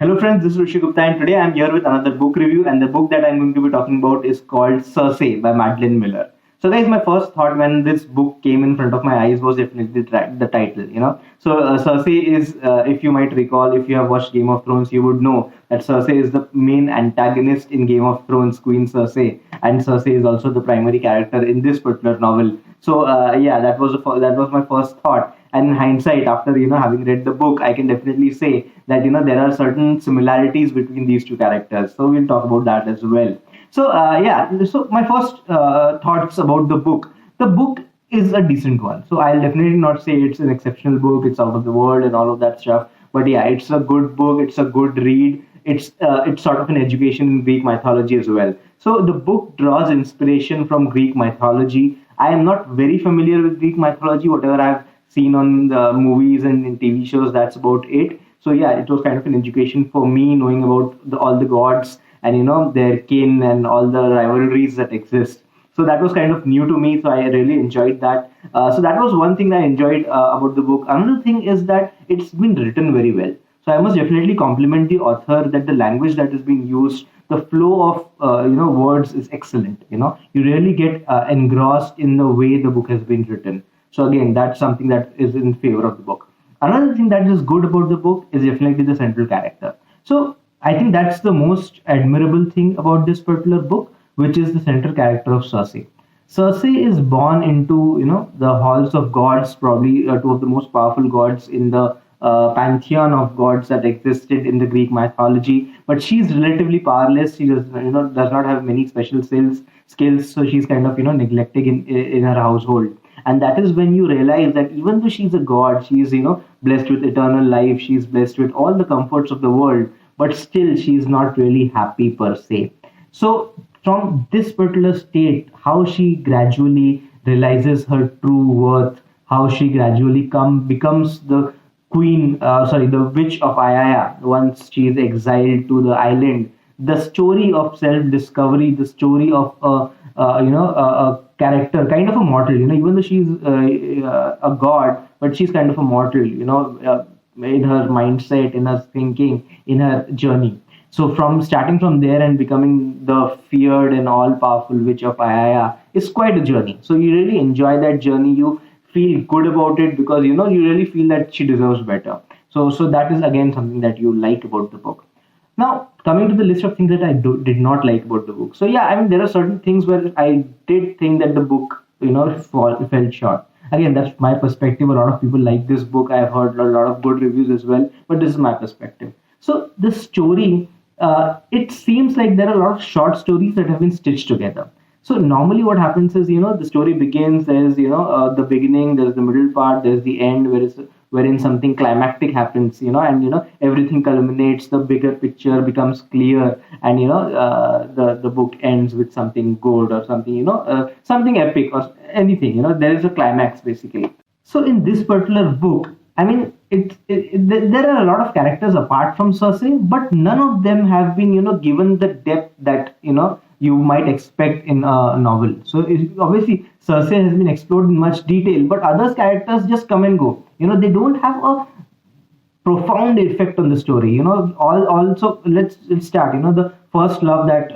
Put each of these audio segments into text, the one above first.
Hello friends, this is Rishi Gupta and today I'm here with another book review, and the book that I'm going to be talking about is called Circe by Madeline Miller. So guys, my first thought when this book came in front of my eyes was definitely the title. Circe is, if you might recall, if you have watched Game of Thrones, you would know that Circe is the main antagonist in Game of Thrones, Queen Circe, and Circe is also the primary character in this particular novel. So yeah, that was my first thought. And in hindsight, after having read the book, I can definitely say that there are certain similarities between these two characters. So we'll talk about that as well. So yeah, so my first thoughts about the book. The book is a decent one. So I'll definitely not say it's an exceptional book. It's out of the world and all of that stuff. But yeah, it's a good book. It's a good read. It's sort of an education in Greek mythology as well. So the book draws inspiration from Greek mythology. I am not very familiar with Greek mythology. Whatever I've seen on the movies and in TV shows, that's about it. So yeah, it was kind of an education for me, knowing about all the gods and their kin and all the rivalries that exist. So that was kind of new to me. So I really enjoyed that. So that was one thing that I enjoyed about the book. Another thing is that it's been written very well. So I must definitely compliment the author that the language that is being used, the flow of words is excellent. You really get engrossed in the way the book has been written. So again, that's something that is in favor of the book. Another thing that is good about the book is definitely the central character. So I think that's the most admirable thing about this particular book, which is the central character of Circe. Circe is born into the halls of gods, probably two of the most powerful gods in the pantheon of gods that existed in the Greek mythology. But she's relatively powerless. She does not have many special skills, so she's kind of neglected in her household. And that is when you realize that even though she's a god, she's blessed with eternal life, she's blessed with all the comforts of the world, but still she's not really happy per se. So from this particular state, how she gradually realizes her true worth, how she gradually becomes the the witch of Aiaia once she is exiled to the island. The story of self-discovery, the story of a character, kind of a mortal. Even though she's a god, but she's kind of a mortal. In her mindset, in her thinking, in her journey. So from starting from there and becoming the feared and all-powerful witch of Aiaia is quite a journey. So you really enjoy that journey. You feel good about it because you really feel that she deserves better. So that is again something that you like about the book. Now, coming to the list of things that I did not like about the book. So yeah, I mean, there are certain things where I did think that the book, fell short. Again, that's my perspective. A lot of people like this book. I've heard a lot of good reviews as well, but this is my perspective. So the story, it seems like there are a lot of short stories that have been stitched together. So normally what happens is, the story begins, there's, the beginning, there's the middle part, there's the end, wherein something climactic happens, and everything culminates, the bigger picture becomes clear, and the book ends with something good or something, something epic or anything, there is a climax basically. So in this particular book, I mean, there are a lot of characters apart from Circe, but none of them have been given the depth that you might expect in a novel. So obviously Circe has been explored in much detail, but others characters just come and go. They don't have a profound effect on the story. Also let's start. The first love that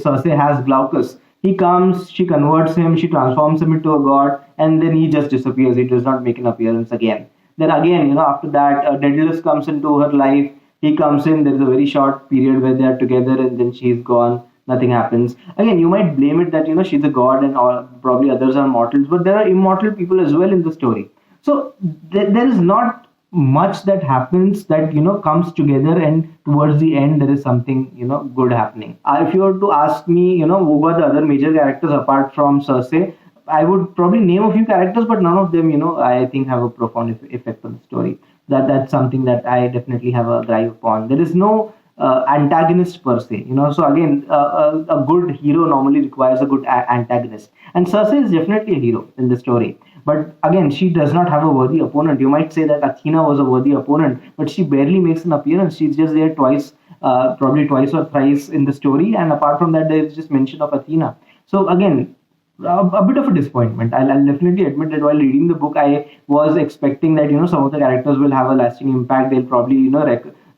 Circe has, Glaucus. He comes, she converts him, she transforms him into a god, and then he just disappears. He does not make an appearance again. Then again, after that, Daedalus comes into her life. He comes in. There is a very short period where they are together, and then she's gone. Nothing happens. Again, you might blame it that she's a god and all, probably others are mortals, but there are immortal people as well in the story. So there is not much that happens that comes together, and towards the end there is something good happening. If you were to ask me who are the other major characters apart from Circe, I would probably name a few characters, but none of them I think have a profound effect on the story. That's something that I definitely have a drive upon. There is no antagonist per se. So again, a good hero normally requires a good antagonist, and Circe is definitely a hero in the story. But again, she does not have a worthy opponent. You might say that Athena was a worthy opponent, but she barely makes an appearance. She's just there twice, probably twice or thrice in the story, and apart from that, there is just mention of Athena. So again, a bit of a disappointment. I'll definitely admit that while reading the book, I was expecting that some of the characters will have a lasting impact. They'll probably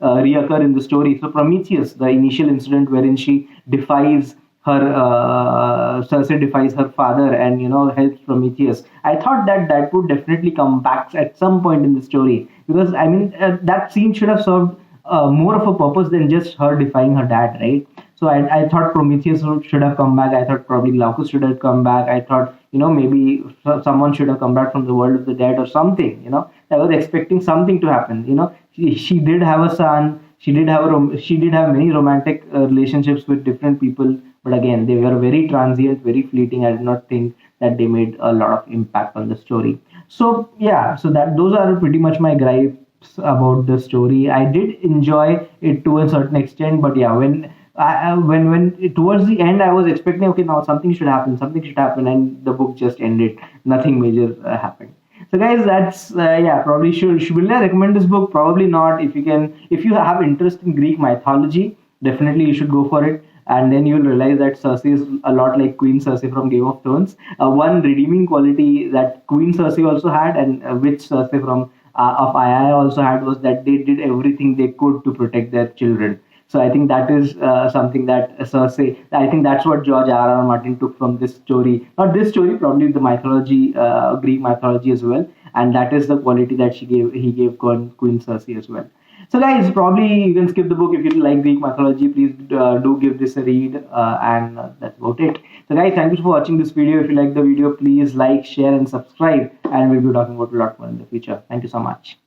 reoccur in the story. So Prometheus, the initial incident wherein she defies Circe defies her father and helps Prometheus. I thought that that would definitely come back at some point in the story, because I mean that scene should have served more of a purpose than just her defying her dad, right? So I thought Prometheus should have come back. I thought probably Glaucus should have come back. I thought maybe someone should have come back from the world of the dead or something. I was expecting something to happen. She did have a son. She did have she did have many romantic relationships with different people, but again they were very transient, very fleeting. I did not think that they made a lot of impact on the story. So yeah, so that those are pretty much my gripes about the story. I did enjoy it to a certain extent, but yeah, when towards the end I was expecting, okay, now something should happen, and the book just ended. Nothing major happened. So guys, that's yeah, probably should will I recommend this book? Probably not. If you have interest in Greek mythology, definitely you should go for it. And then you'll realize that Circe is a lot like Queen Circe from Game of Thrones. One redeeming quality that Queen Circe also had, and which Circe from of Ai also had, was that they did everything they could to protect their children. So I think that is something that Circe. I think that's what George R. R. Martin took from this story. Not this story, probably the mythology, Greek mythology as well. And that is the quality that he gave Queen Circe as well. So guys, probably you can skip the book if you like Greek mythology. Please do give this a read, and that's about it. So guys, thank you for watching this video. If you like the video, please like, share, and subscribe. And we'll be talking about a lot more in the future. Thank you so much.